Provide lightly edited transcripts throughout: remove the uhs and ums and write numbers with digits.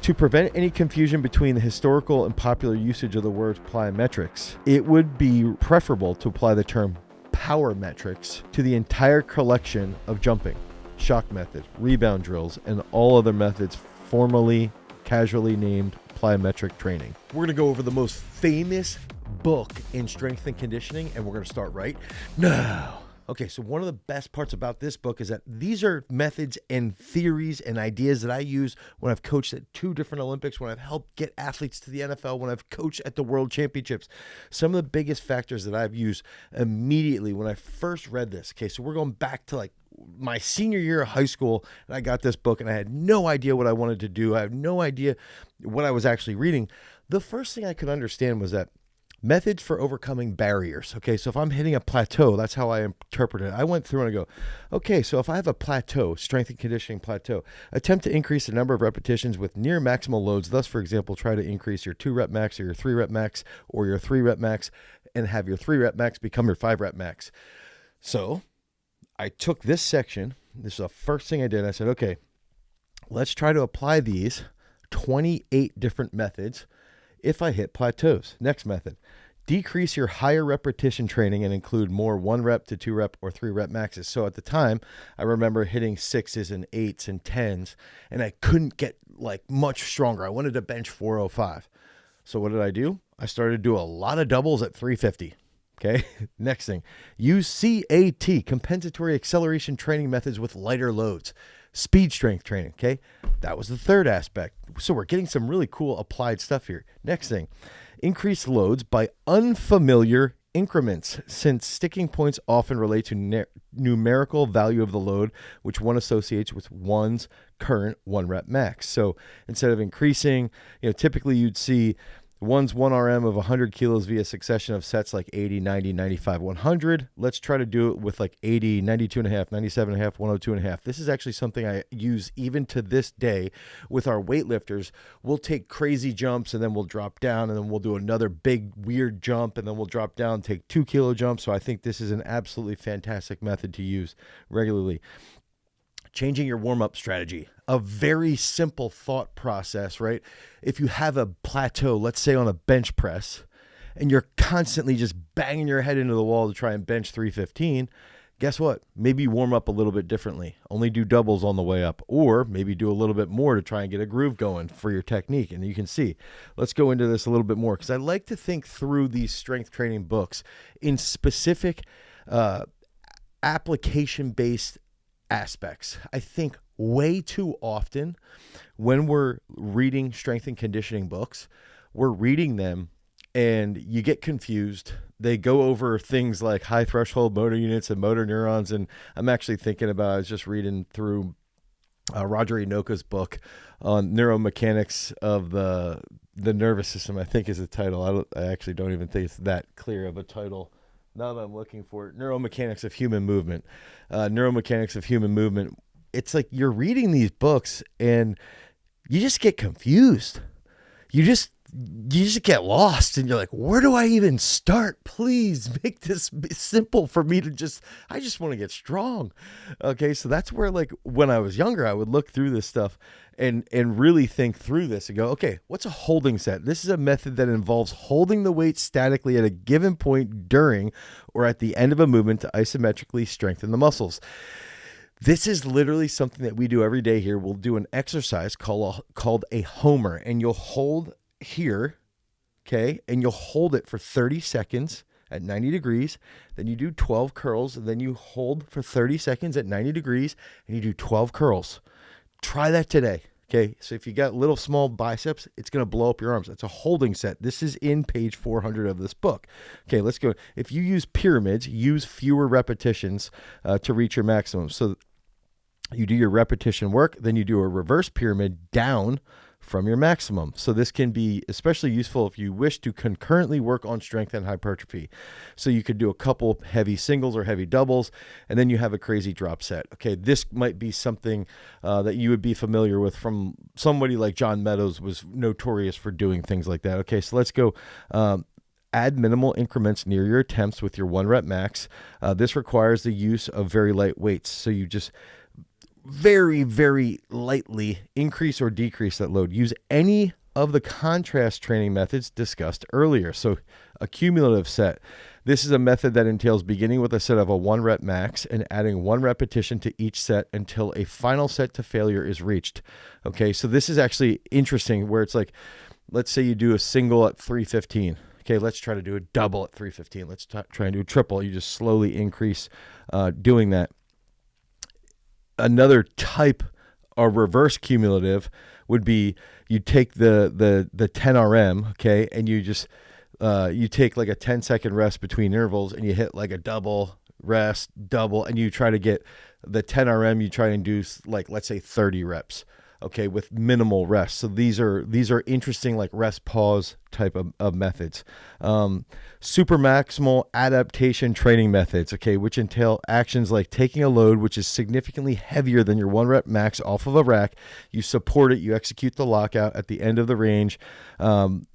To prevent any confusion between the historical and popular usage of the word plyometrics, it would be preferable to apply the term power metrics to the entire collection of jumping, shock method, rebound drills, and all other methods formally, casually named plyometric training. We're going to go over the most famous book in strength and conditioning, and we're going to start right now. Okay, so one of the best parts about this book is that these are methods and theories and ideas that I use when I've coached at 2 different Olympics, when I've helped get athletes to the NFL, when I've coached at the World Championships. Some of the biggest factors that I've used immediately when I first read this. Okay, so we're going back to like my senior year of high school, and I got this book, and I had no idea what I wanted to do. I had no idea what I was actually reading. The first thing I could understand was that methods for overcoming barriers. Okay, so if I'm hitting a plateau, that's how I interpret it. I went through and I go, okay, so if I have a plateau, strength and conditioning plateau, attempt to increase the number of repetitions with near maximal loads. Thus, for example, try to increase your 2 rep max or your 3 rep max or your 3 rep max and have your 3 rep max become your 5 rep max. So I took this section. This is the first thing I did. I said, okay, let's try to apply these 28 different methods if I hit plateaus. Next method, decrease your higher repetition training and include more 1 rep to 2 rep or 3 rep maxes. So at the time, I remember hitting 6s and 8s and 10s, and I couldn't get like much stronger. I wanted to bench 405. So what did I do? I started to do a lot of doubles at 350. Okay. Next thing, use CAT, compensatory acceleration training methods with lighter loads. Speed strength training. Okay. That was the third aspect. So we're getting some really cool applied stuff here. Next thing, increase loads by unfamiliar increments, since sticking points often relate to numerical value of the load, which one associates with one's current 1 rep max. So instead of increasing, typically you'd see one's 1 RM of 100 kilos via succession of sets like 80, 90, 95, 100. Let's try to do it with like 80, 92.5, 97.5, 102.5. This is actually something I use even to this day with our weightlifters. We'll take crazy jumps and then we'll drop down and then we'll do another big weird jump and then we'll drop down, take 2 kilo jumps. So I think this is an absolutely fantastic method to use regularly. Changing your warm-up strategy, a very simple thought process, right? If you have a plateau, let's say on a bench press, and you're constantly just banging your head into the wall to try and bench 315, guess what? Maybe warm up a little bit differently. Only do doubles on the way up, or maybe do a little bit more to try and get a groove going for your technique. And you can see, let's go into this a little bit more, because I like to think through these strength training books in specific application-based aspects. I think way too often when we're reading strength and conditioning books, we're reading them and you get confused. They go over things like high threshold motor units and motor neurons. And I'm actually thinking about, I was just reading through Roger Enoka's book on neuromechanics of the nervous system, I think is the title. I actually don't even think it's that clear of a title. Now that I'm looking for it, Neuromechanics of Human Movement. Neuromechanics of Human Movement. It's like you're reading these books and you just get confused. You just get lost and you're like, where do I even start? Please make this simple for me I just want to get strong. Okay, so that's where, like, when I was younger, I would look through this stuff and really think through this and go, okay, what's a holding set? This is a method that involves holding the weight statically at a given point during or at the end of a movement to isometrically strengthen the muscles. This is literally something that we do every day here. We'll do an exercise called a homer, and you'll hold here, okay, and you'll hold it for 30 seconds at 90 degrees. Then you do 12 curls, and then you hold for 30 seconds at 90 degrees, and you do 12 curls. Try that today. Okay, so if you got little small biceps, it's going to blow up your arms. It's a holding set. This is in page 400 of this book. Okay, let's go. If you use pyramids, use fewer repetitions to reach your maximum. So you do your repetition work, then you do a reverse pyramid down from your maximum. So this can be especially useful if you wish to concurrently work on strength and hypertrophy. So you could do a couple heavy singles or heavy doubles, and then you have a crazy drop set. Okay, this might be something that you would be familiar with from somebody like John Meadows was notorious for doing things like that. Okay, so let's go. Add minimal increments near your attempts with your 1 rep max. This requires the use of very light weights. So you just very, very lightly increase or decrease that load. Use any of the contrast training methods discussed earlier. So a cumulative set. This is a method that entails beginning with a set of a 1 rep max and adding 1 repetition to each set until a final set to failure is reached. Okay, so this is actually interesting where it's like, let's say you do a single at 315. Okay, let's try to do a double at 315. Let's try and do a triple. You just slowly increase doing that. Another type of reverse cumulative would be you take the 10 RM, okay, and you just you take like a 10-second rest between intervals and you hit like a double rest, double, and you try to get the 10 RM, you try and do like, let's say 30 reps, okay, with minimal rest. So these are interesting, like rest pause type of methods. Super maximal adaptation training methods, okay, which entail actions like taking a load which is significantly heavier than your 1 rep max off of a rack. You support it, you execute the lockout at the end of the range,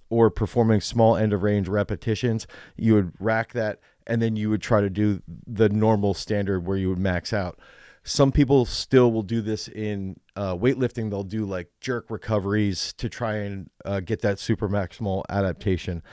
or performing small end of range repetitions. You would rack that, and then you would try to do the normal standard where you would max out. Some people still will do this in weightlifting. They'll do like jerk recoveries to try and get that super maximal adaptation.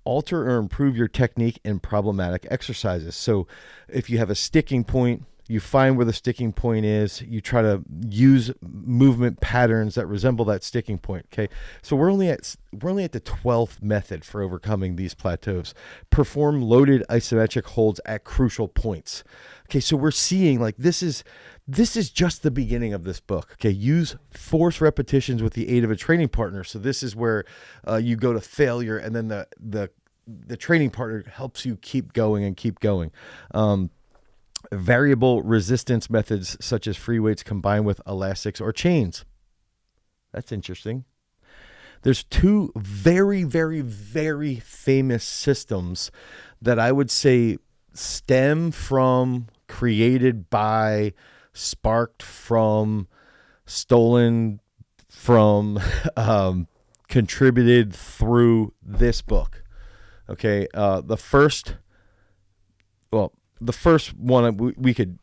Alter or improve your technique in problematic exercises. So if you have a sticking point, you find where the sticking point is, you try to use movement patterns that resemble that sticking point. Okay. So we're only at the 12th method for overcoming these plateaus. Perform loaded isometric holds at crucial points. Okay. So we're seeing like, this is just the beginning of this book. Okay. Use force repetitions with the aid of a training partner. So this is where you go to failure, and then the training partner helps you keep going and keep going. Variable resistance methods such as free weights combined with elastics or chains. That's interesting. There's two very, very, very famous systems that I would say stem from, created by, sparked from, stolen from, contributed through this book. Okay. The first one we could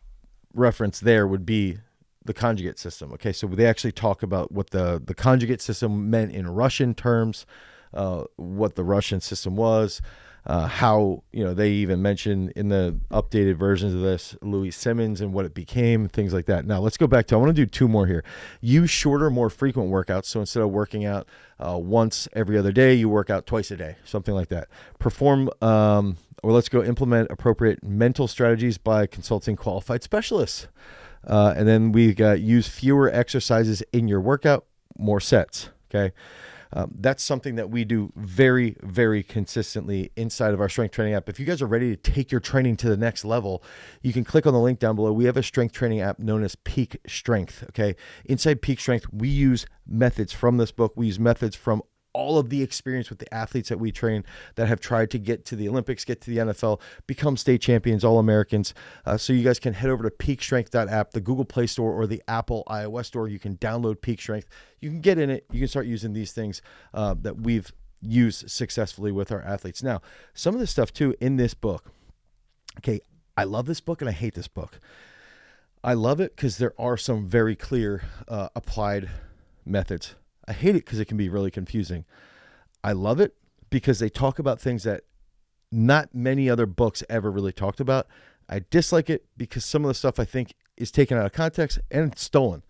reference there would be the Conjugate system. Okay, so they actually talk about what the Conjugate system meant in Russian terms, what the Russian system was, how, they even mention in the updated versions of this, Louis Simmons and what it became, things like that. Now let's go back to, I want to do two more here. Use shorter, more frequent workouts. So instead of working out once every other day, you work out twice a day, something like that. Or let's go implement appropriate mental strategies by consulting qualified specialists. And then we got use fewer exercises in your workout, more sets. Okay. That's something that we do very, very consistently inside of our strength training app. If you guys are ready to take your training to the next level, you can click on the link down below. We have a strength training app known as Peak Strength. Okay. Inside Peak Strength, we use methods from this book. We use methods from all of the experience with the athletes that we train that have tried to get to the Olympics, get to the NFL, become state champions, All-Americans. So you guys can head over to peakstrength.app, the Google Play Store or the Apple iOS Store. You can download Peak Strength. You can get in it. You can start using these things that we've used successfully with our athletes. Now, some of the stuff too in this book. Okay, I love this book and I hate this book. I love it because there are some very clear applied methods. I hate it because it can be really confusing. I love it because they talk about things that not many other books ever really talked about. I dislike it because some of the stuff I think is taken out of context and stolen.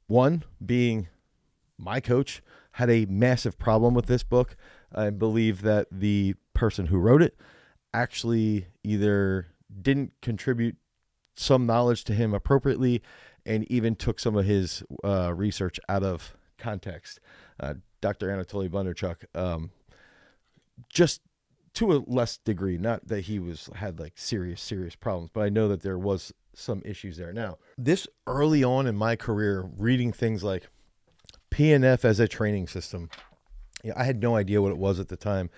One being my coach had a massive problem with this book. I believe that the person who wrote it actually either didn't contribute some knowledge to him appropriately and even took some of his research out of context. Dr. Anatoly Bondarchuk, just to a less degree, not that he had like serious problems, but I know that there was some issues there. Now, this early on in my career, reading things like PNF as a training system, I had no idea what it was at the time.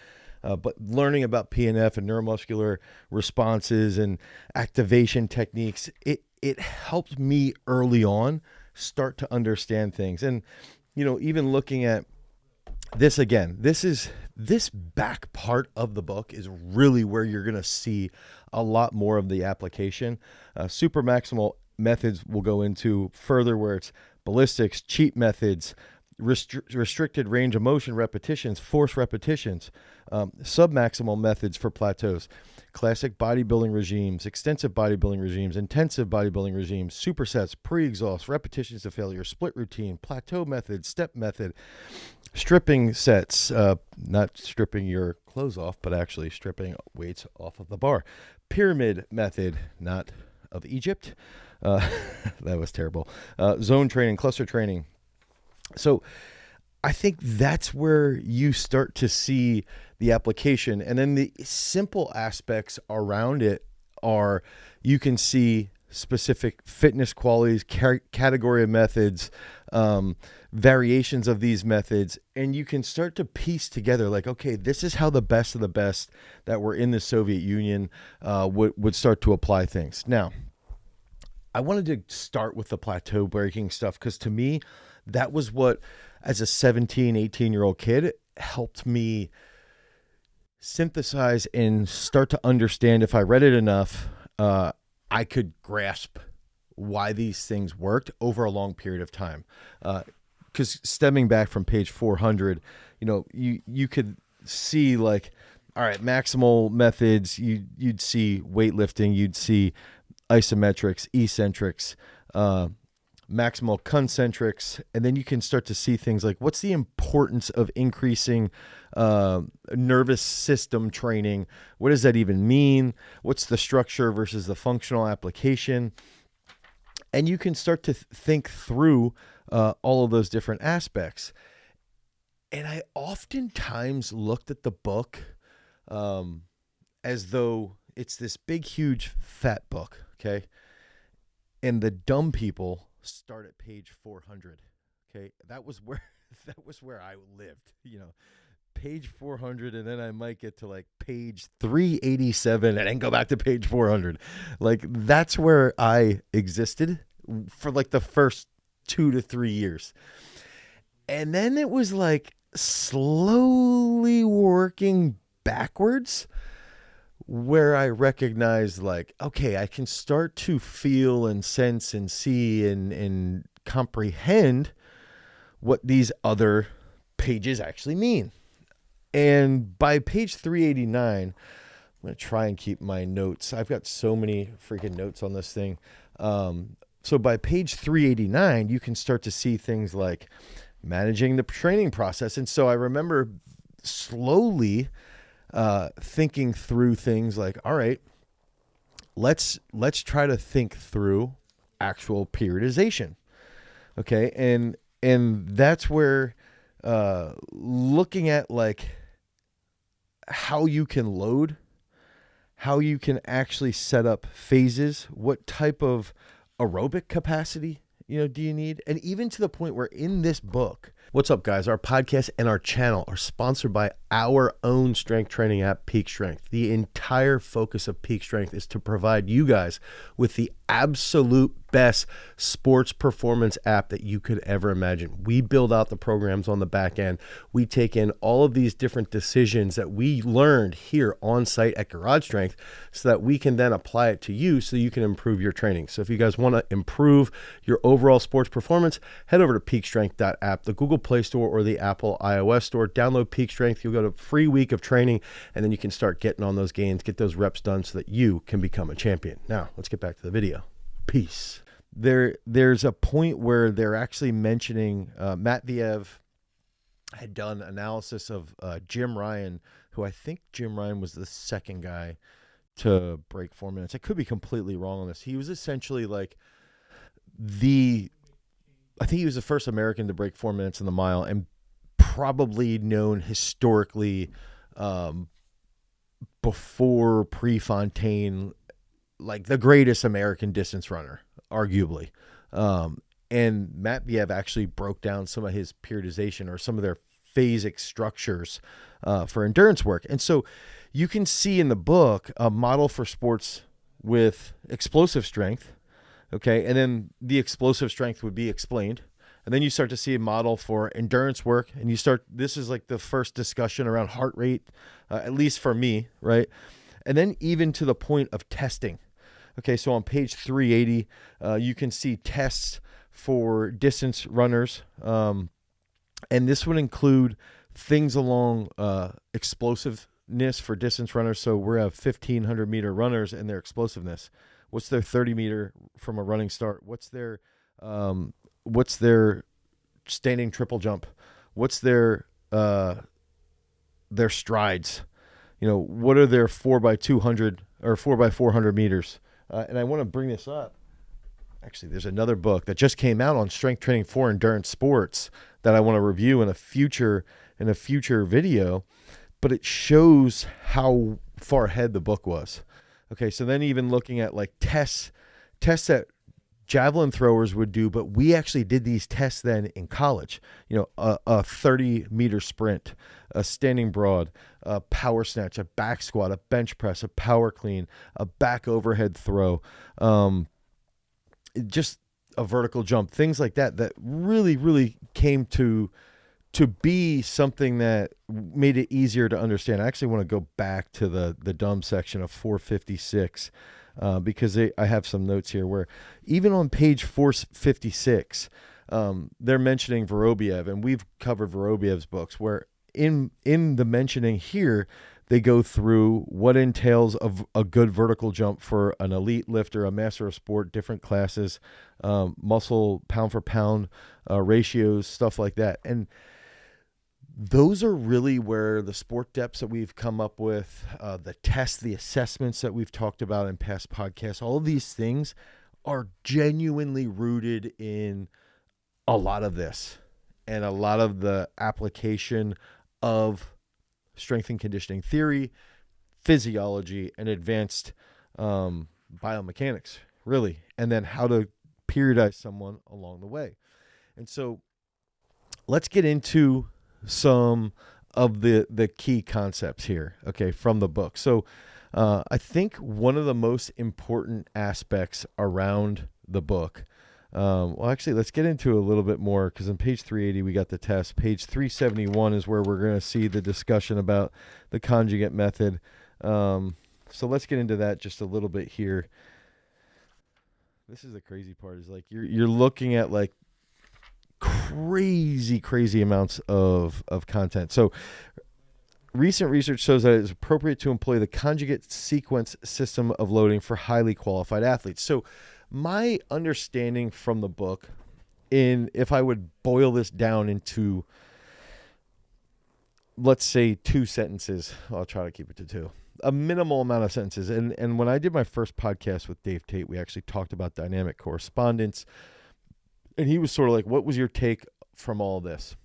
But learning about PNF and neuromuscular responses and activation techniques, it helped me early on start to understand things. And, even looking at this again, this back part of the book is really where you're going to see a lot more of the application. Super maximal methods we'll go into further, where it's ballistics, cheat methods, restricted range of motion repetitions, force repetitions, submaximal methods for plateaus, classic bodybuilding regimes, extensive bodybuilding regimes, intensive bodybuilding regimes, supersets, pre-exhaust, repetitions to failure, split routine, plateau method, step method, stripping sets, not stripping your clothes off, but actually stripping weights off of the bar, pyramid method, not of Egypt. That was terrible. Zone training, cluster training. So I think that's where you start to see the application. And then the simple aspects around it are, you can see specific fitness qualities, category of methods, variations of these methods, and you can start to piece together like, okay, this is how the best of the best that were in the Soviet Union would start to apply things. Now, I wanted to start with the plateau breaking stuff because to me, that was what, as a 17, 18-year-old kid, helped me synthesize and start to understand, if I read it enough, I could grasp why these things worked over a long period of time. Because stemming back from page 400, you could see like, all right, maximal methods, you'd see weightlifting, you'd see isometrics, eccentrics, maximal concentrics, and then you can start to see things like, what's the importance of increasing nervous system training? What does that even mean? What's the structure versus the functional application? And you can start to think through all of those different aspects. And I oftentimes looked at the book as though it's this big, huge, fat book, okay? And the dumb people start at page 400. Okay, that was where I lived. Page 400, and then I might get to like page 387, and then go back to page 400. Like, that's where I existed for like the first 2 to 3 years, and then it was like slowly working backwards, where I recognized like, okay, I can start to feel and sense and see and comprehend what these other pages actually mean. And by page 389, I'm going to try and keep my notes. I've got so many freaking notes on this thing. So by page 389, you can start to see things like managing the training process. And so I remember slowly thinking through things like, all right, let's try to think through actual periodization. Okay. And that's where, looking at like how you can load, how you can actually set up phases, what type of aerobic capacity, do you need? And even to the point where in this book, what's up, guys? Our podcast and our channel are sponsored by our own strength training app, Peak Strength. The entire focus of Peak Strength is to provide you guys with the absolute best sports performance app that you could ever imagine. We build out the programs on the back end. We take in all of these different decisions that we learned here on site at Garage Strength so that we can then apply it to you so you can improve your training. So if you guys want to improve your overall sports performance, head over to peakstrength.app, the Google Play Store or the Apple iOS Store. Download Peak Strength. You'll get a free week of training, and then you can start getting on those gains, get those reps done so that you can become a champion. Now, let's get back to the video. Peace. There's a point where they're actually mentioning Matveev had done analysis of Jim Ryan, who I think Jim Ryan was the second guy to break 4 minutes. I could be completely wrong on this. He was essentially like I think he was the first American to break 4 minutes in the mile, and probably known historically before Prefontaine, like the greatest American distance runner, arguably. And Matveev actually broke down some of his periodization or some of their phasic structures for endurance work. And so you can see in the book a model for sports with explosive strength. Okay. And then the explosive strength would be explained. And then you start to see a model for endurance work, and this is like the first discussion around heart rate, at least for me. Right. And then even to the point of testing. Okay, so on page 380, you can see tests for distance runners. And this would include things along explosiveness for distance runners. So we have 1,500 meter runners and their explosiveness. What's their 30 meter from a running start? What's their standing triple jump? What's their strides? What are their 4x200 or 4x400 meters? And I want to bring this up. Actually, there's another book that just came out on strength training for endurance sports that I want to review in a future video, but it shows how far ahead the book was. Okay, so then even looking at like tests that javelin throwers would do, but we actually did these tests then in college. A 30 meter sprint, a standing broad, a power snatch, a back squat, a bench press, a power clean, a back overhead throw, just a vertical jump, things like that really, really came to be something that made it easier to understand. I actually want to go back to the dumb section of 456 because I have some notes here where even on page 456, they're mentioning Vorobiev, and we've covered Vorobiev's books, where in the mentioning here, they go through what entails of a good vertical jump for an elite lifter, a master of sport, different classes, muscle pound for pound ratios, stuff like that. And those are really where the sport depths that we've come up with, the tests, the assessments that we've talked about in past podcasts, all of these things are genuinely rooted in a lot of this and a lot of the application of strength and conditioning theory, physiology, and advanced biomechanics, really, and then how to periodize someone along the way. And so let's get into some of the key concepts here, okay, from the book. So I think one of the most important aspects around the book, well, actually, let's get into a little bit more, because on page 380, we got the test. Page 371 is where we're going to see the discussion about the conjugate method. So let's get into that just a little bit here. This is the crazy part, is like you're looking at like crazy amounts of content. So recent research shows that it is appropriate to employ the conjugate sequence system of loading for highly qualified athletes. So my understanding from the book, if I would boil this down into, let's say, 2 sentences, I'll try to keep it to 2, a minimal amount of sentences. And when I did my first podcast with Dave Tate, we actually talked about dynamic correspondence. And he was sort of like, what was your take from all this?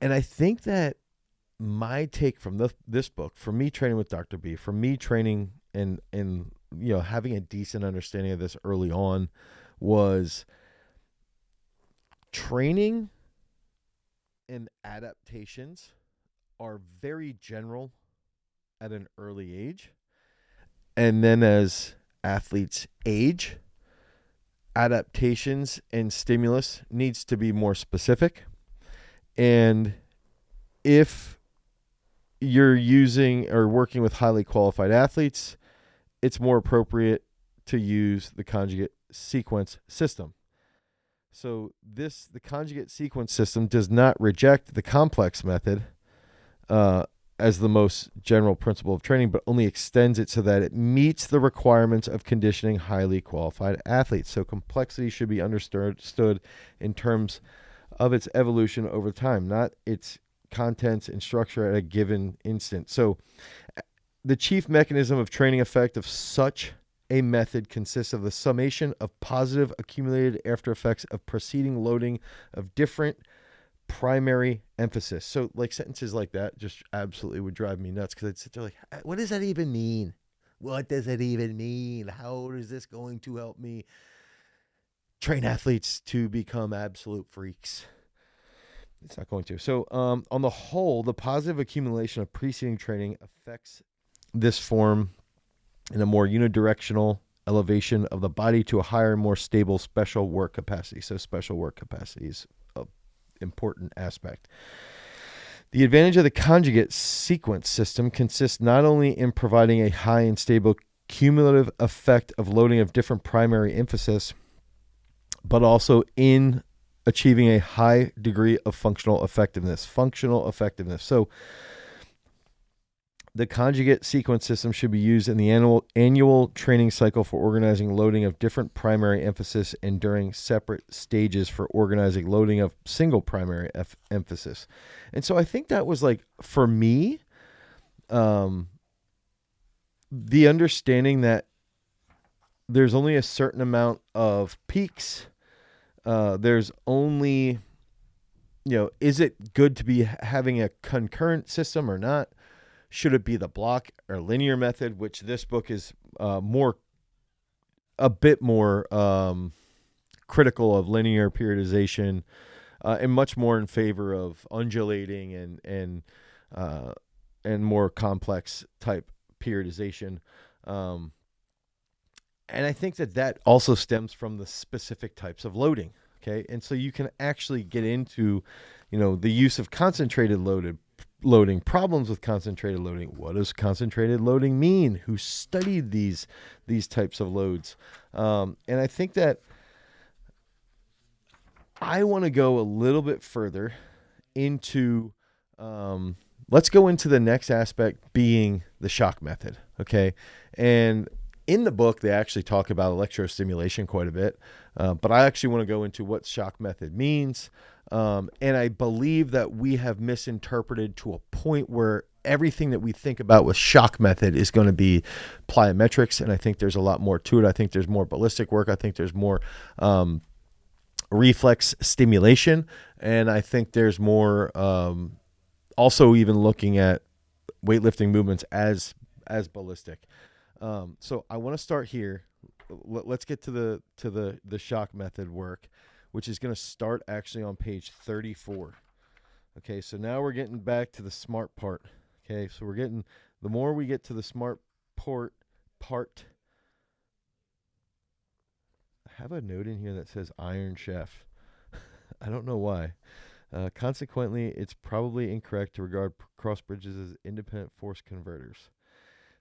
And I think that my take from this book, for me training with Dr. B, for me training and having a decent understanding of this early on, was training and adaptations are very general at an early age. And then as athletes age, adaptations and stimulus needs to be more specific. And if you're using or working with highly qualified athletes, it's more appropriate to use the conjugate sequence system. So the conjugate sequence system does not reject the complex method as the most general principle of training, but only extends it so that it meets the requirements of conditioning highly qualified athletes. So complexity should be understood in terms of its evolution over time, not its contents and structure at a given instant. So the chief mechanism of training effect of such a method consists of the summation of positive accumulated after effects of preceding loading of different primary emphasis. So like sentences like that just absolutely would drive me nuts, because I'd sit there like, what does that even mean? What does it even mean? How is this going to help me train athletes to become absolute freaks? It's not going to. So on the whole, the positive accumulation of preceding training affects this form in a more unidirectional elevation of the body to a higher, more stable special work capacity. So special work capacity is an important aspect. The advantage of the conjugate sequence system consists not only in providing a high and stable cumulative effect of loading of different primary emphasis, but also in achieving a high degree of functional effectiveness. So the conjugate sequence system should be used in the annual training cycle for organizing loading of different primary emphasis and during separate stages for organizing loading of single primary emphasis. And so I think that was like, for me, the understanding that there's only a certain amount of peaks. There's only, is it good to be having a concurrent system or not? Should it be the block or linear method, which this book is a bit more critical of linear periodization, and much more in favor of undulating and more complex type periodization. And I think that also stems from the specific types of loading. Okay. And so you can actually get into, the use of concentrated loading, problems with concentrated loading. What does concentrated loading mean? Who studied these types of loads? And I think that I want to go a little bit further into, let's go into the next aspect, being the shock method. Okay. And in the book, they actually talk about electrostimulation quite a bit, but I actually want to go into what shock method means. And I believe that we have misinterpreted to a point where everything that we think about with shock method is going to be plyometrics. And I think there's a lot more to it. I think there's more ballistic work. I think there's more reflex stimulation. And I think there's more also even looking at weightlifting movements as ballistic. So I want to start here. Let's get to the shock method work, which is going to start actually on page 34. Okay, so now we're getting back to the smart part. Okay, so the more we get to the smart part, I have a note in here that says Iron Chef. I don't know why. Consequently, it's probably incorrect to regard cross bridges as independent force converters,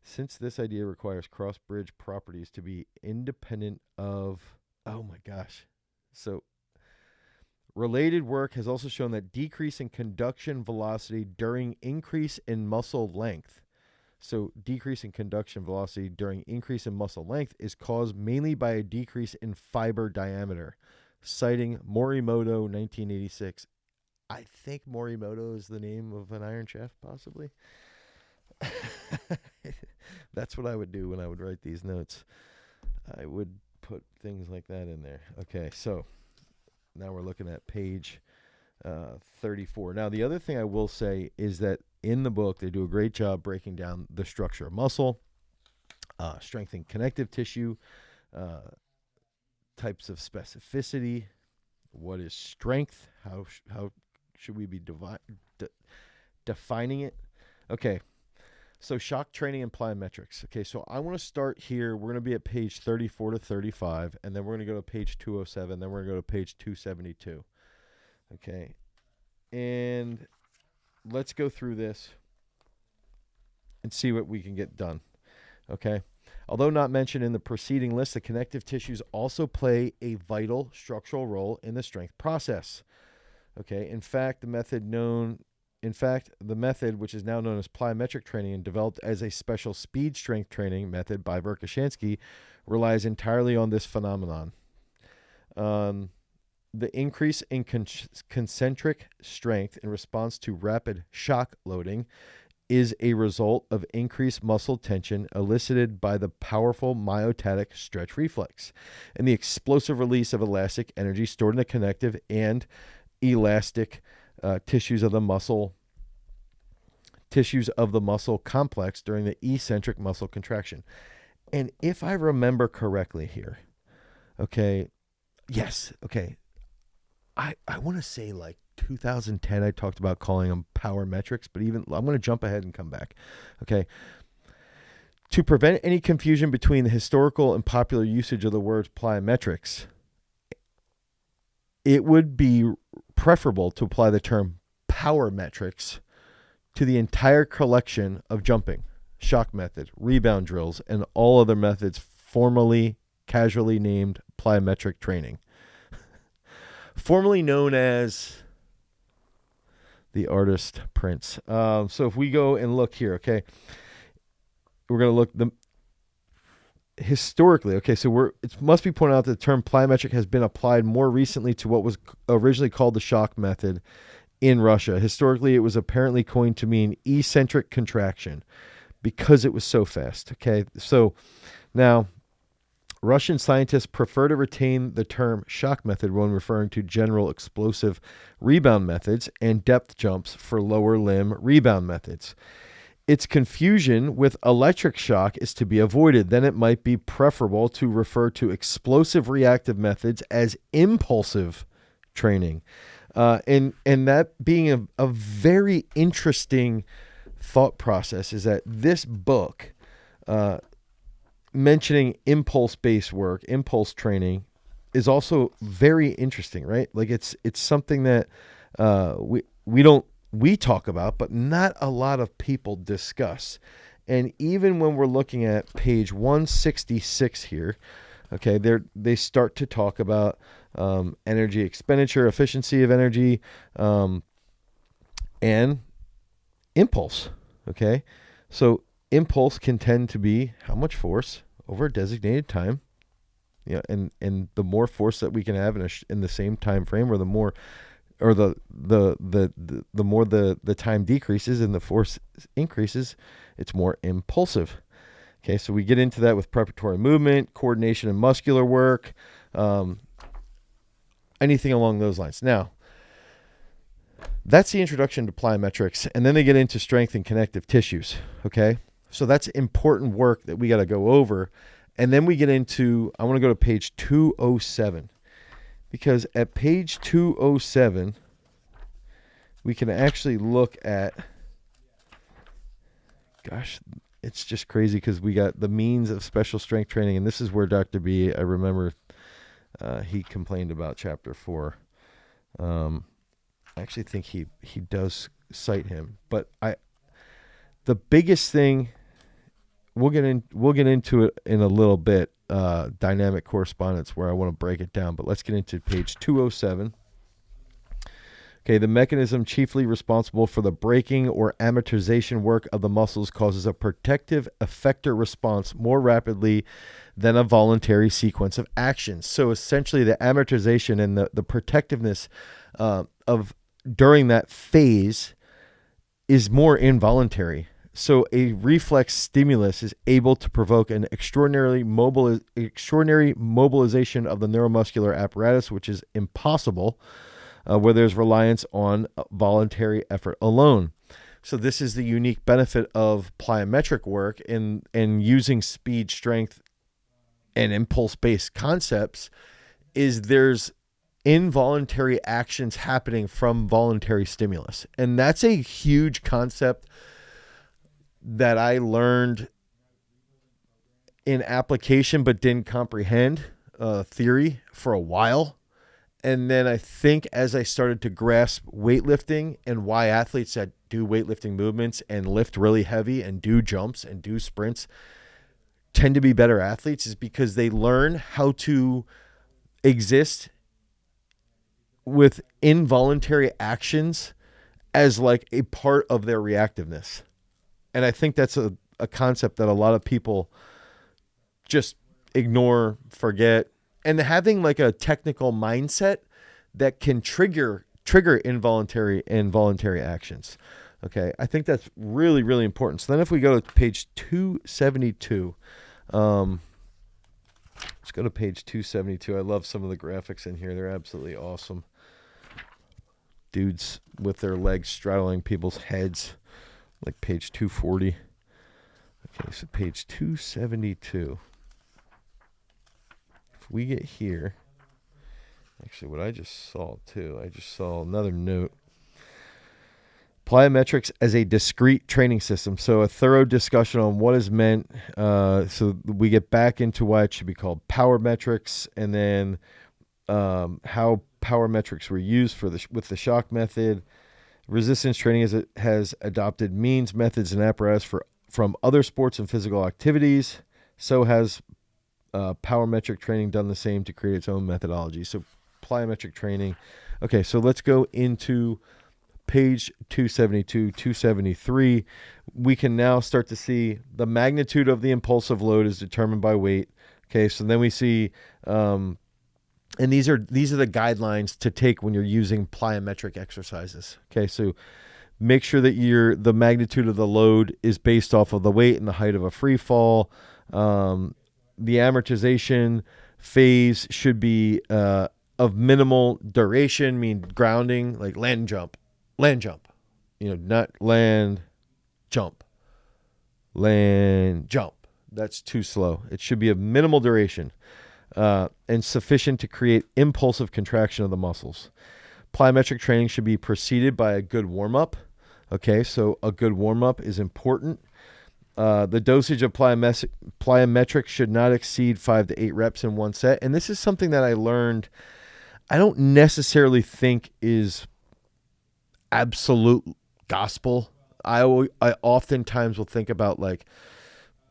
since this idea requires cross bridge properties to be independent of, So related work has also shown that decrease in conduction velocity during increase in muscle length. So decrease in conduction velocity during increase in muscle length is caused mainly by a decrease in fiber diameter, citing Morimoto 1986. I think Morimoto is the name of an Iron Chef, possibly. That's what I would do when I would write these notes. I would put things like that in there. Okay, so now we're looking at page 34. Now, the other thing I will say is that in the book, they do a great job breaking down the structure of muscle, strengthening connective tissue, types of specificity, what is strength, how should we be defining it. Okay. So shock training and plyometrics. Okay, so I want to start here. We're going to be at page 34 to 35, and then we're going to go to page 207, then we're going to go to page 272. Okay, and let's go through this and see what we can get done. Okay, although not mentioned in the preceding list, the connective tissues also play a vital structural role in the strength process. Okay, in fact, the method, which is now known as plyometric training and developed as a special speed strength training method by Verkhoshansky, relies entirely on this phenomenon. The increase in concentric strength in response to rapid shock loading is a result of increased muscle tension elicited by the powerful myotatic stretch reflex and the explosive release of elastic energy stored in the connective and elastic tissues of the muscle complex during the eccentric muscle contraction. And if I remember correctly here, I want to say like 2010 I talked about calling them power metrics, but even I'm going to jump ahead and come back. Okay. To prevent any confusion between the historical and popular usage of the words plyometrics, it would be preferable to apply the term power metrics to the entire collection of jumping, shock method, rebound drills, and all other methods formerly casually named plyometric training. Formerly known as the artist Prince. So if we go and look here, okay, we're going to look historically. Okay, so it must be pointed out that the term plyometric has been applied more recently to what was originally called the shock method in Russia. Historically, it was apparently coined to mean eccentric contraction because it was so fast. Okay, so now Russian scientists prefer to retain the term shock method when referring to general explosive rebound methods and depth jumps for lower limb rebound methods. Its confusion with electric shock is to be avoided. Then it might be preferable to refer to explosive reactive methods as impulsive training. And that being a very interesting thought process is that this book, mentioning impulse-based work, impulse training, is also very interesting, right? Like it's something that we talk about, but not a lot of people discuss. And even when we're looking at page 166 here, okay, they start to talk about energy expenditure, efficiency of energy, and impulse. Okay, so impulse can tend to be how much force over a designated time. Yeah, and the more force that we can have in the same time frame, or the more the time decreases and the force increases, it's more impulsive. Okay, so we get into that with preparatory movement, coordination and muscular work, anything along those lines. Now, that's the introduction to plyometrics, and then they get into strength and connective tissues. Okay, so that's important work that we got to go over, and then we get into, I want to go to page 207. Because at page 207, we can actually look at, gosh, it's just crazy because we got the means of special strength training. And this is where Dr. B, I remember he complained about chapter 4. I actually think he does cite him. But the biggest thing, we'll get into it in a little bit, dynamic correspondence, where I want to break it down, but let's get into page 207. Okay, the mechanism chiefly responsible for the breaking or amortization work of the muscles causes a protective effector response more rapidly than a voluntary sequence of actions. So essentially the amortization and the protectiveness of during that phase is more involuntary. So a reflex stimulus is able to provoke an extraordinary mobilization of the neuromuscular apparatus, which is impossible where there's reliance on voluntary effort alone. So this is the unique benefit of plyometric work in using speed, strength, and impulse-based concepts, is there's involuntary actions happening from voluntary stimulus. And that's a huge concept that I learned in application but didn't comprehend theory for a while. And then I think as I started to grasp weightlifting and why athletes that do weightlifting movements and lift really heavy and do jumps and do sprints tend to be better athletes, is because they learn how to exist with involuntary actions as like a part of their reactiveness. And I think that's a concept that a lot of people just ignore, forget, and having like a technical mindset that can trigger involuntary and voluntary actions. Okay, I think that's really, really important. So then if we go to page 272, let's go to page 272. I love some of the graphics in here. They're absolutely awesome. Dudes with their legs straddling people's heads. Like page 240. Okay, so page 272. If we get here, actually what I just saw too, I just saw another note. Plyometrics as a discrete training system. So a thorough discussion on what is meant. So we get back into why it should be called power metrics, and then how power metrics were used with the shock method. Resistance training has adopted means, methods, and apparatus from other sports and physical activities. So has power-metric training done the same to create its own methodology. So plyometric training. Okay, so let's go into page 272, 273. We can now start to see the magnitude of the impulsive load is determined by weight. Okay, so then we see, and these are the guidelines to take when you're using plyometric exercises. Okay, so make sure that the magnitude of the load is based off of the weight and the height of a free fall. The amortization phase should be of minimal duration, mean grounding, like land jump, not land, jump. That's too slow. It should be of minimal duration and sufficient to create impulsive contraction of the muscles. Plyometric training should be preceded by a good warm-up. Okay, so a good warm-up is important. The dosage of plyometric should not exceed 5 to 8 reps in one set. And this is something that I learned, I don't necessarily think is absolute gospel. I oftentimes will think about like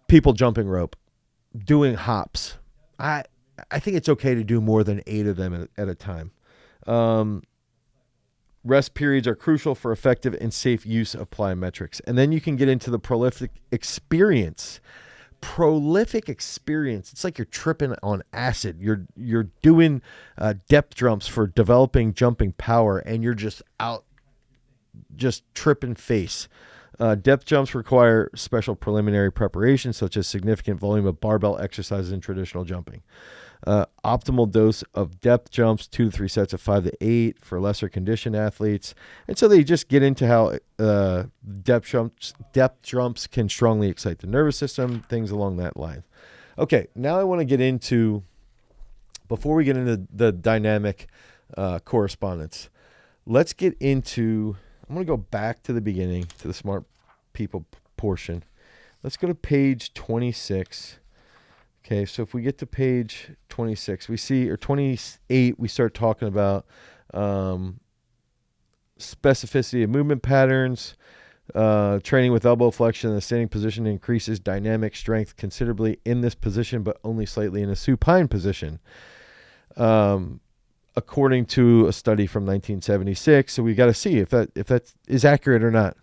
people jumping rope, doing hops. I think it's okay to do more than 8 of them at a time. Rest periods are crucial for effective and safe use of plyometrics. And then you can get into the prolific experience. It's like you're tripping on acid. You're doing depth jumps for developing jumping power, and you're just out, just tripping face. Depth jumps require special preliminary preparation, such as significant volume of barbell exercises in traditional jumping. Optimal dose of depth jumps, 2 to 3 sets of 5 to 8 for lesser conditioned athletes. And so they just get into how depth jumps can strongly excite the nervous system, things along that line. Okay, now I want to get into, before we get into the dynamic correspondence, let's get into, I'm going to go back to the beginning, to the smart people portion. Let's go to page 26. Okay, so if we get to page 26, we see, or 28, we start talking about specificity of movement patterns. Training with elbow flexion in the standing position increases dynamic strength considerably in this position, but only slightly in a supine position, according to a study from 1976. So we got to see if that is accurate or not.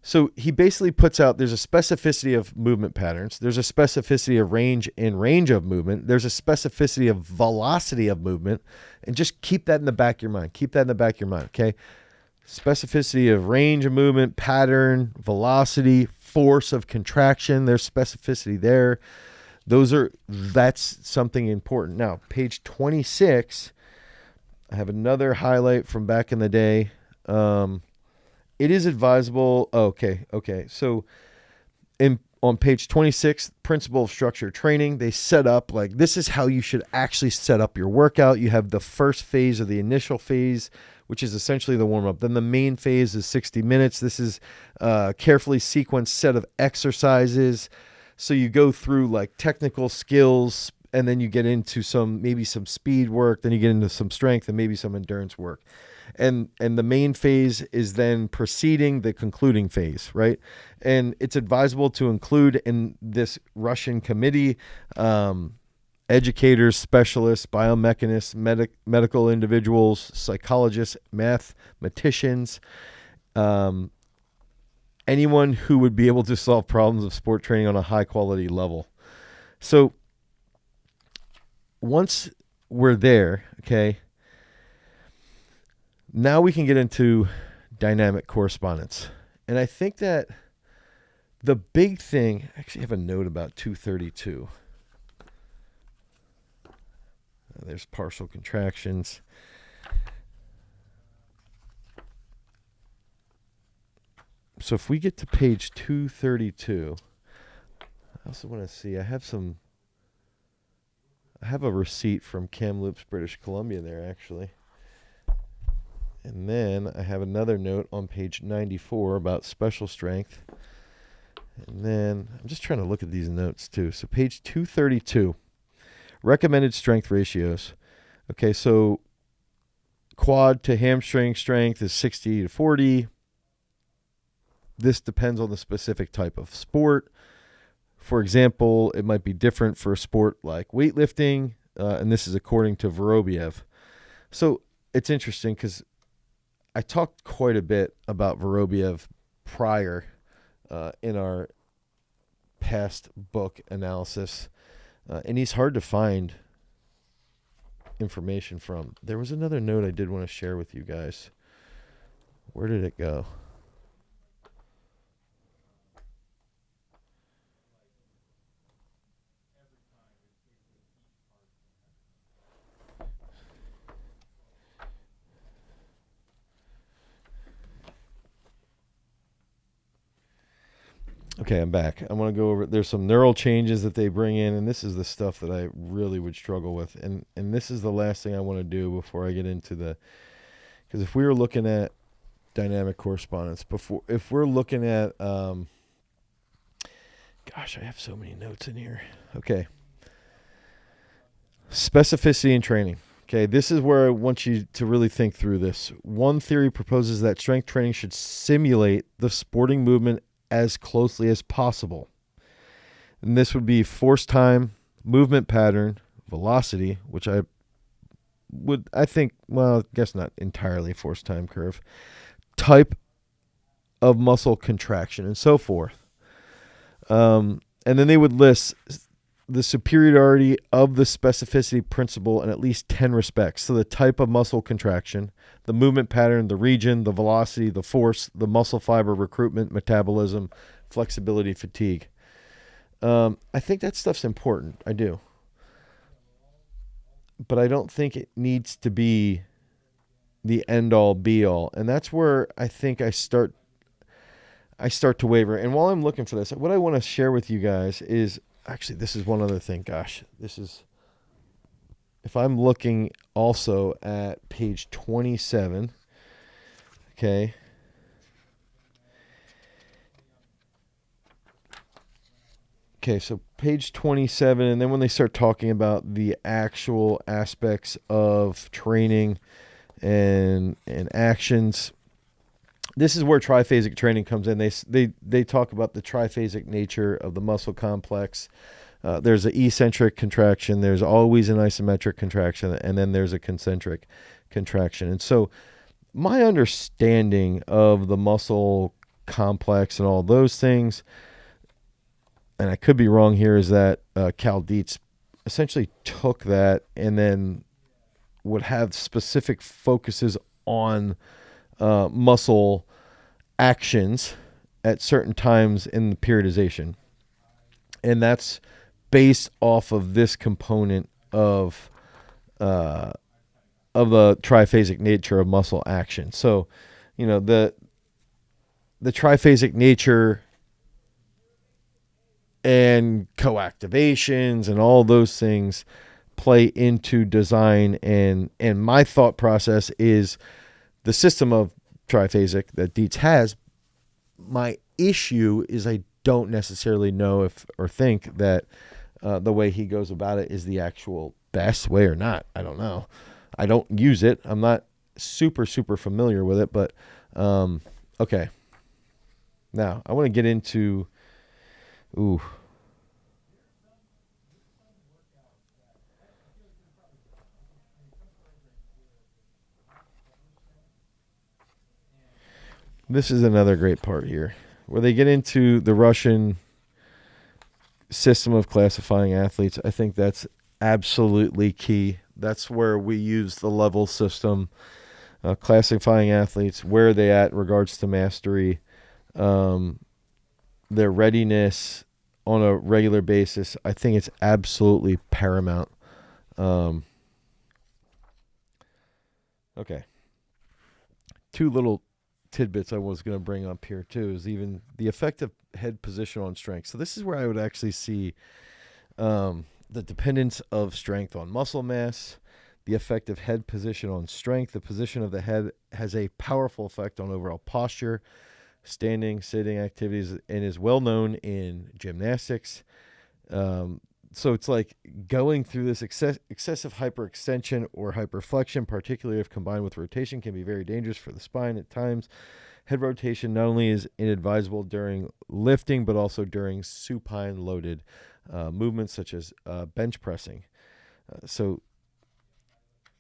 So he basically puts out, there's a specificity of movement patterns. There's a specificity of range of movement. There's a specificity of velocity of movement. And just keep that in the back of your mind. Okay? Specificity of range of movement, pattern, velocity, force of contraction. There's specificity there. That's something important. Now, page 26, I have another highlight from back in the day. It is advisable. Okay. So on page 26, principle of structured training, they set up like, this is how you should actually set up your workout. You have the first phase or the initial phase, which is essentially the warm up. Then the main phase is 60 minutes. This is a carefully sequenced set of exercises. So you go through like technical skills, and then you get into maybe some speed work. Then you get into some strength and maybe some endurance work. And the main phase is then preceding the concluding phase, right? And it's advisable to include in this Russian committee educators, specialists, biomechanists, medical individuals, psychologists, mathematicians, anyone who would be able to solve problems of sport training on a high quality level. So once we're there, okay, now we can get into dynamic correspondence. And I think that the big thing, I actually have a note about 232. There's partial contractions. So if we get to page 232, I also want to see, I have a receipt from Kamloops, British Columbia there, actually. And then I have another note on page 94 about special strength. And then I'm just trying to look at these notes too. So page 232, recommended strength ratios. Okay, so quad to hamstring strength is 60 to 40. this depends on the specific type of sport. For example, it might be different for a sport like weightlifting, and this is according to Vorobiev. So it's interesting because I talked quite a bit about Vorobiev prior in our past book analysis, and he's hard to find information from. There was another note I did want to share with you guys. Where did it go? Okay, I'm back. I want to go over, there's some neural changes that they bring in, and this is the stuff that I really would struggle with. And this is the last thing I want to do before I get into because if we were looking at dynamic correspondence, if we're looking at, gosh, I have so many notes in here. Okay. Specificity and training. Okay, this is where I want you to really think through this. One theory proposes that strength training should simulate the sporting movement as closely as possible. And this would be force time, movement pattern, velocity, which I think, well, I guess not entirely force time curve, type of muscle contraction, and so forth. And then they would list the superiority of the specificity principle in at least 10 respects. So the type of muscle contraction, the movement pattern, the region, the velocity, the force, the muscle fiber recruitment, metabolism, flexibility, fatigue. I think that stuff's important. I do. But I don't think it needs to be the end-all, be-all. And that's where I think I start to waver. And while I'm looking for this, what I want to share with you guys is, actually, this is one other thing. Gosh, if I'm looking also at page 27, okay. Okay, so page 27, and then when they start talking about the actual aspects of training and actions, this is where triphasic training comes in. They talk about the triphasic nature of the muscle complex. There's an eccentric contraction. There's always an isometric contraction, and then there's a concentric contraction. And so my understanding of the muscle complex and all those things, and I could be wrong here, is that Cal Dietz essentially took that and then would have specific focuses on muscle actions at certain times in the periodization. And that's based off of this component of the triphasic nature of muscle action. So, the triphasic nature and coactivations and all those things play into design, and my thought process is the system of triphasic that Dietz has. My issue is I don't necessarily know or think that the way he goes about it is the actual best way or not. I don't know. I don't use it. I'm not super familiar with it, but okay. Now I want to get into this is another great part here, where they get into the Russian system of classifying athletes. I think that's absolutely key. That's where we use the level system, classifying athletes, where are they at in regards to mastery, their readiness on a regular basis. I think it's absolutely paramount. Okay. Two little tidbits I was going to bring up here too is even the effective head position on strength. So this is where I would actually see the dependence of strength on muscle mass, the effective head position on strength. The position of the head has a powerful effect on overall posture, standing, sitting activities, and is well known in gymnastics. So it's like going through this excessive hyperextension or hyperflexion, particularly if combined with rotation, can be very dangerous for the spine at times. Head rotation not only is inadvisable during lifting, but also during supine loaded movements such as bench pressing. So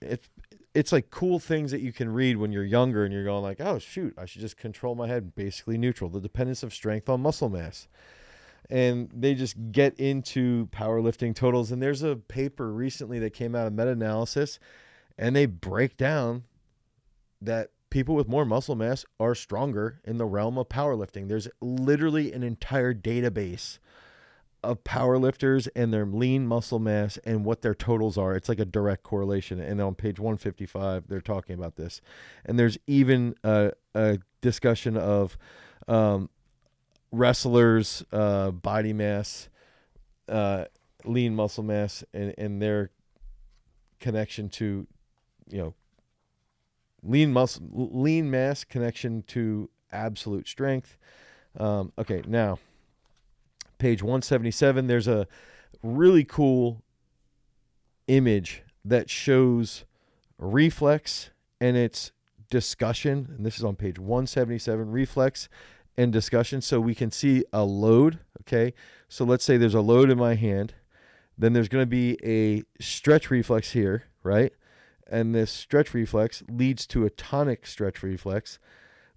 it's like cool things that you can read when you're younger and you're going like, oh, shoot, I should just control my head, basically neutral. The dependence of strength on muscle mass. And they just get into powerlifting totals. And there's a paper recently that came out of meta-analysis, and they break down that people with more muscle mass are stronger in the realm of powerlifting. There's literally an entire database of powerlifters and their lean muscle mass and what their totals are. It's like a direct correlation. And on page 155, they're talking about this. And there's even a discussion of wrestlers' body mass, lean muscle mass, and their connection to, lean mass connection to absolute strength. Okay, now page 177, there's a really cool image that shows reflex and its discussion. And this is on page 177, reflex and discussion. So we can see a load. Okay. So let's say there's a load in my hand. Then there's going to be a stretch reflex here, right? And this stretch reflex leads to a tonic stretch reflex,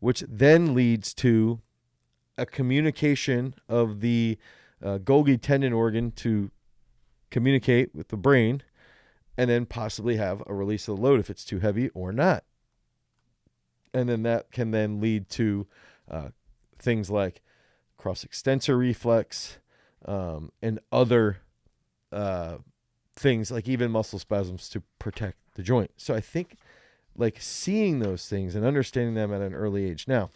which then leads to a communication of the Golgi tendon organ to communicate with the brain, and then possibly have a release of the load if it's too heavy or not. And then that can then lead to things like cross extensor reflex and other things like even muscle spasms to protect the joint. So I think like seeing those things and understanding them at an early age. Now,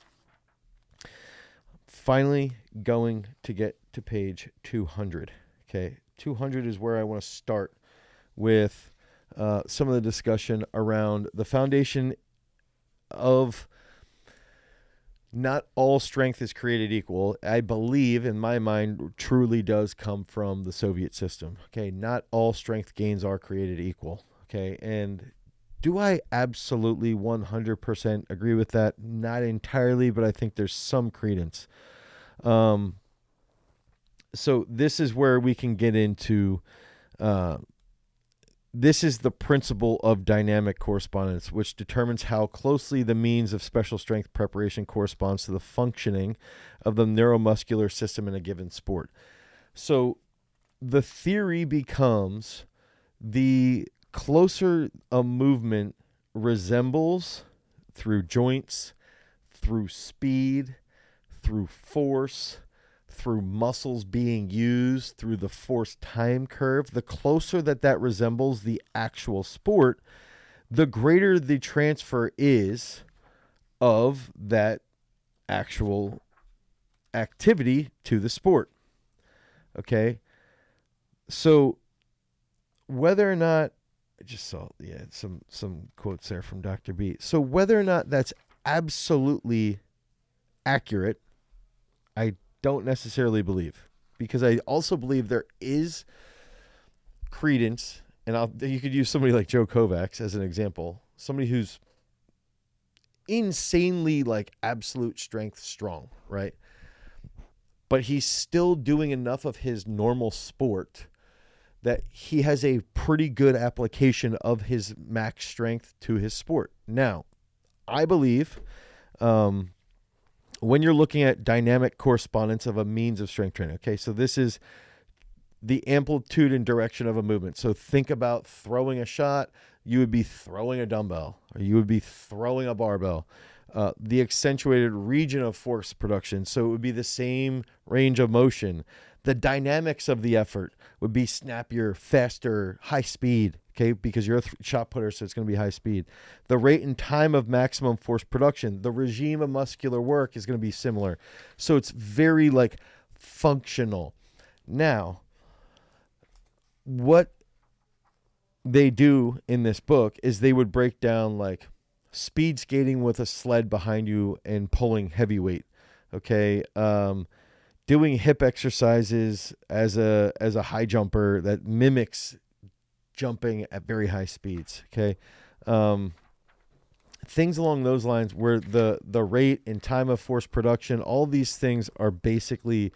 finally going to get to page 200. Okay, 200 is where I want to start with some of the discussion around the foundation of not all strength is created equal. I believe, in my mind, truly does come from the Soviet system. Okay, not all strength gains are created equal. Okay, and do I absolutely 100% agree with that? Not entirely, but I think there's some credence. So this is where we can get into, this is the principle of dynamic correspondence, which determines how closely the means of special strength preparation corresponds to the functioning of the neuromuscular system in a given sport. So the theory becomes the closer a movement resembles through joints, through speed, through force, through muscles being used, through the force time curve, the closer that resembles the actual sport, the greater the transfer is of that actual activity to the sport. Okay? So whether or not, I just saw some quotes there from Dr. B. So whether or not that's absolutely accurate, I don't necessarily believe, because I also believe there is credence, and you could use somebody like Joe Kovacs as an example, somebody who's insanely like absolute strength strong, right? But he's still doing enough of his normal sport that he has a pretty good application of his max strength to his sport. Now, I believe when you're looking at dynamic correspondence of a means of strength training, okay, so this is the amplitude and direction of a movement. So think about throwing a shot. You would be throwing a dumbbell, or you would be throwing a barbell. The accentuated region of force production, so it would be the same range of motion. The dynamics of the effort would be snappier, faster, high speed, okay, because you're a shot putter, so it's going to be high speed. The rate and time of maximum force production, the regime of muscular work is going to be similar. So it's very like functional. Now, what they do in this book is they would break down like speed skating with a sled behind you and pulling heavy weight, okay, doing hip exercises as a high jumper that mimics jumping at very high speeds. Okay. things along those lines, where the rate and time of force production, all these things are basically,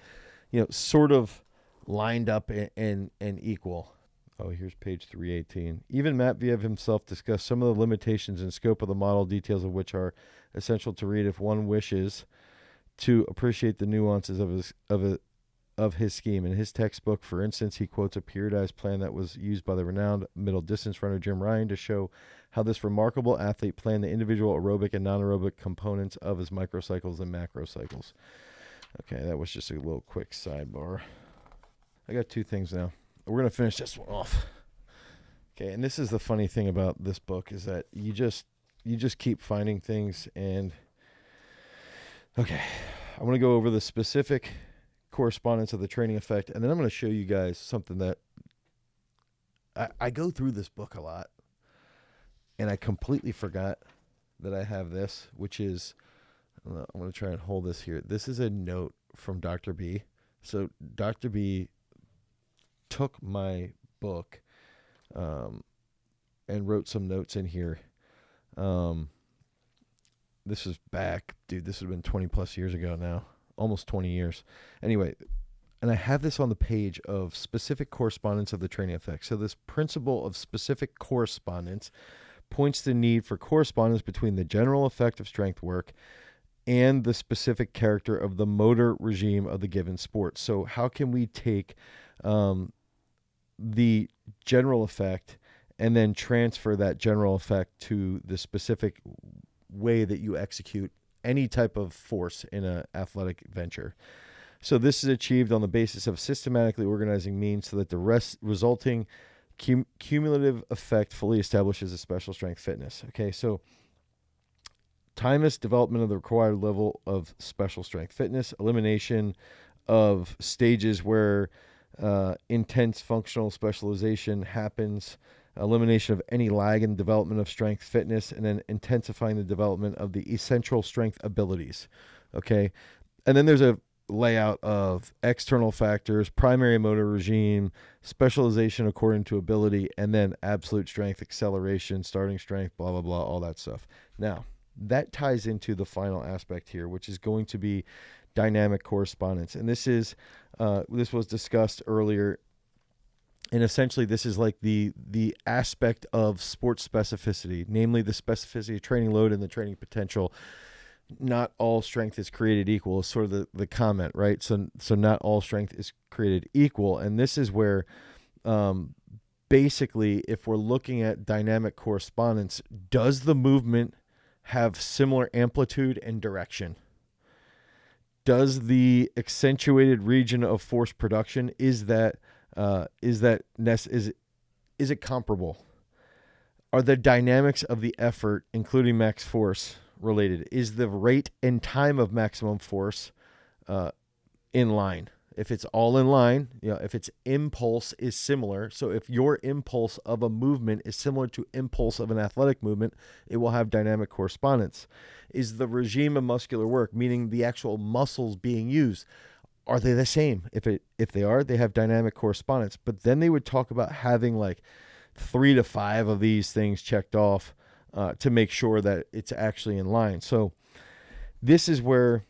sort of lined up and equal. Oh, here's page 318. Even Matveev himself discussed some of the limitations and scope of the model, details of which are essential to read if one wishes to appreciate the nuances of his scheme. In his textbook, for instance, he quotes a periodized plan that was used by the renowned middle distance runner Jim Ryan to show how this remarkable athlete planned the individual aerobic and non-aerobic components of his microcycles and macrocycles. Okay, that was just a little quick sidebar. I got two things now. We're going to finish this one off. Okay, and this is the funny thing about this book, is that you just keep finding things. And okay, I want to go over the specific correspondence of the training effect, and then I'm going to show you guys something that I go through this book a lot, and I completely forgot that I have this, which is, I'm going to try and hold this here. This is a note from Dr. B. So Dr. B took my book and wrote some notes in here. This is back, dude, this would have been 20 plus years ago now, almost 20 years. Anyway, and I have this on the page of specific correspondence of the training effect. So this principle of specific correspondence points to the need for correspondence between the general effect of strength work and the specific character of the motor regime of the given sport. So how can we take the general effect and then transfer that general effect to the specific way that you execute any type of force in an athletic venture? So this is achieved on the basis of systematically organizing means so that the resulting cumulative effect fully establishes a special strength fitness. Okay, so timeless development of the required level of special strength fitness, elimination of stages where intense functional specialization happens, elimination of any lag in development of strength fitness, and then intensifying the development of the essential strength abilities. Okay, and then there's a layout of external factors, primary motor regime, specialization according to ability, and then absolute strength, acceleration, starting strength, blah, blah, blah, all that stuff. Now, that ties into the final aspect here, which is going to be dynamic correspondence. And this was discussed earlier. And essentially, this is like the aspect of sports specificity, namely the specificity of training load and the training potential. Not all strength is created equal is sort of the comment, right? So not all strength is created equal. And this is where basically, if we're looking at dynamic correspondence, does the movement have similar amplitude and direction? Does the accentuated region of force production, is it comparable? Are the dynamics of the effort, including max force, related? Is the rate and time of maximum force in line? If it's all in line, if its impulse is similar, so if your impulse of a movement is similar to impulse of an athletic movement, it will have dynamic correspondence. Is the regime of muscular work, meaning the actual muscles being used, are they the same? If they are, they have dynamic correspondence. But then they would talk about having like 3 to 5 of these things checked off to make sure that it's actually in line. So this is where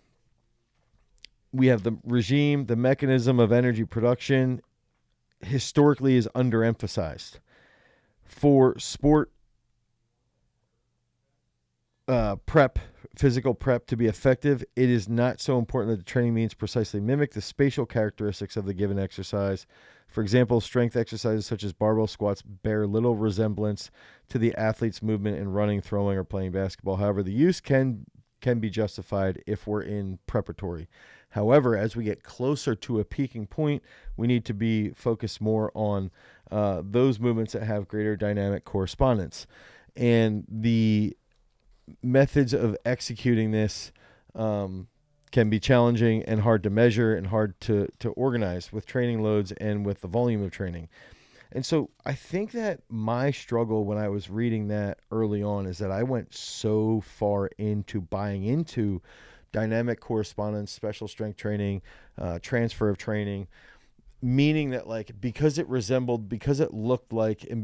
we have the regime, the mechanism of energy production historically is underemphasized. For sport physical prep to be effective, it is not so important that the training means precisely mimic the spatial characteristics of the given exercise. For example, strength exercises such as barbell squats bear little resemblance to the athlete's movement in running, throwing, or playing basketball. However, the use can be justified if we're in preparatory. However, as we get closer to a peaking point, we need to be focused more on those movements that have greater dynamic correspondence. And the methods of executing this can be challenging and hard to measure and hard to organize with training loads and with the volume of training. And so I think that my struggle when I was reading that early on is that I went so far into buying into dynamic correspondence, special strength training, transfer of training, meaning that like because it resembled, because it looked like, and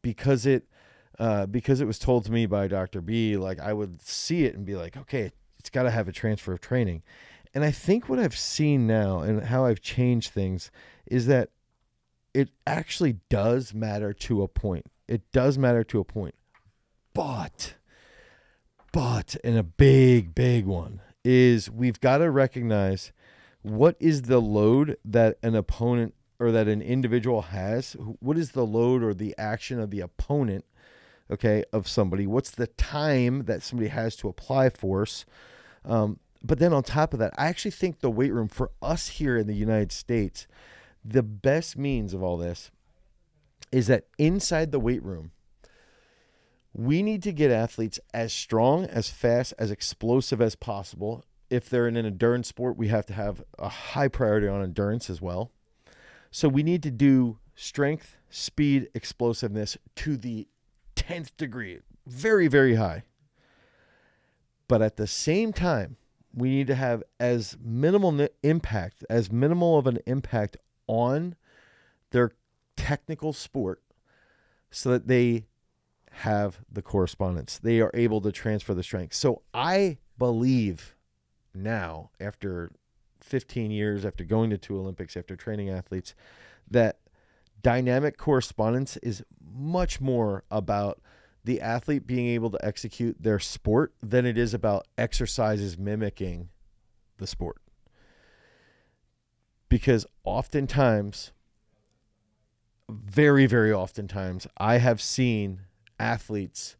because it because it was told to me by Dr. B, like I would see it and be like, okay, it's got to have a transfer of training. And I think what I've seen now and how I've changed things is that it actually does matter to a point. It does matter to a point. But, and a big one is we've got to recognize what is the load that an opponent or that an individual has. What is the load or the action of the opponent, okay, of somebody? What's the time that somebody has to apply force? But then on top of that, I actually think the weight room for us here in the United States, the best means of all this is that inside the weight room, we need to get athletes as strong, as fast, as explosive as possible. If they're in an endurance sport, we have to have a high priority on endurance as well. So we need to do strength, speed, explosiveness to the 10th degree, very, very high. But at the same time, we need to have as minimal of an impact on their technical sport so that they have the correspondence. They are able to transfer the strength. So I believe now, after 15 years, after going to 2 Olympics, after training athletes, that dynamic correspondence is much more about the athlete being able to execute their sport than it is about exercises mimicking the sport. Because oftentimes, very, very oftentimes, I have seen athletes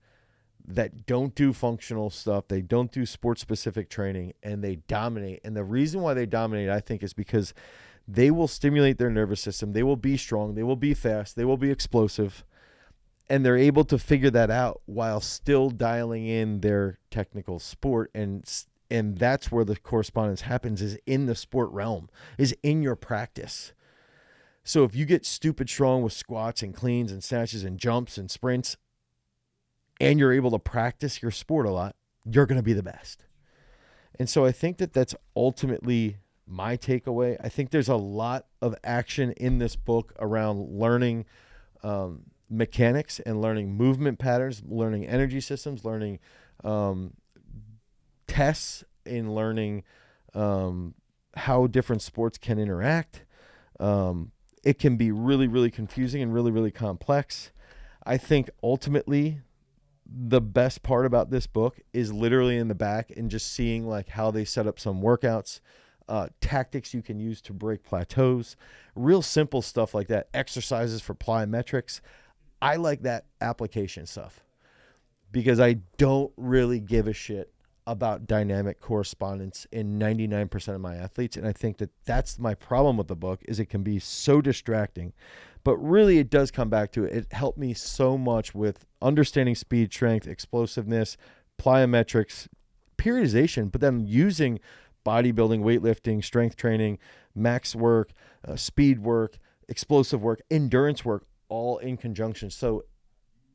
that don't do functional stuff, they don't do sport-specific training, and they dominate. And the reason why they dominate, I think, is because they will stimulate their nervous system, they will be strong, they will be fast, they will be explosive, and they're able to figure that out while still dialing in their technical sport. And that's where the correspondence happens, is in the sport realm, is in your practice. So if you get stupid strong with squats and cleans and snatches and jumps and sprints, and you're able to practice your sport a lot, you're going to be the best. And so I think that that's ultimately my takeaway. I think there's a lot of action in this book around learning mechanics and learning movement patterns, learning energy systems, learning tests, in learning how different sports can interact. It can be really, really confusing and really, really complex. I think ultimately the best part about this book is literally in the back and just seeing like how they set up some workouts, tactics you can use to break plateaus, real simple stuff like that, exercises for plyometrics. I like that application stuff because I don't really give a shit about dynamic correspondence in 99% of my athletes. And I think that that's my problem with the book, is it can be so distracting, but really it does come back to it. It helped me so much with understanding speed, strength, explosiveness, plyometrics, periodization, but then using bodybuilding, weightlifting, strength training, max work, speed work, explosive work, endurance work, all in conjunction. So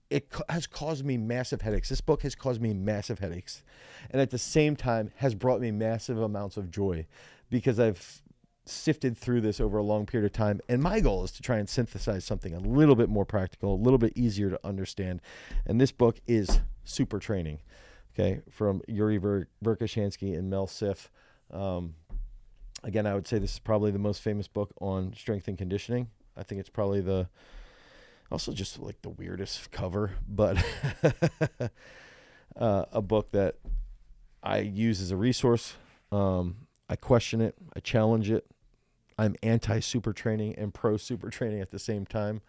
it has caused me massive headaches. This book has caused me massive headaches. And at the same time has brought me massive amounts of joy because I've sifted through this over a long period of time. And my goal is to try and synthesize something a little bit more practical, a little bit easier to understand. And this book is SUPERTRAINING, okay, from Yuri Verkhoshansky and Mel Siff. Again, I would say this is probably the most famous book on strength and conditioning. I think it's probably also just like the weirdest cover, but a book that I use as a resource. I question it. I challenge it. I'm anti-super training and pro-super training at the same time.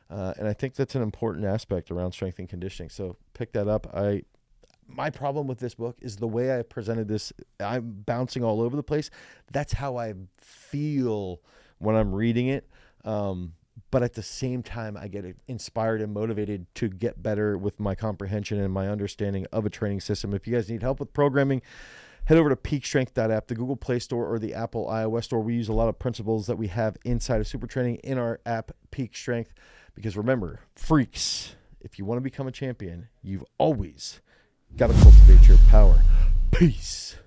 And I think that's an important aspect around strength and conditioning. So pick that up. My problem with this book is the way I presented this. I'm bouncing all over the place. That's how I feel when I'm reading it. But at the same time, I get inspired and motivated to get better with my comprehension and my understanding of a training system. If you guys need help with programming, head over to peakstrength.app, the Google Play Store or the Apple iOS Store. We use a lot of principles that we have inside of Super Training in our app, Peak Strength. Because remember, freaks, if you want to become a champion, you've always got to cultivate your power. Peace.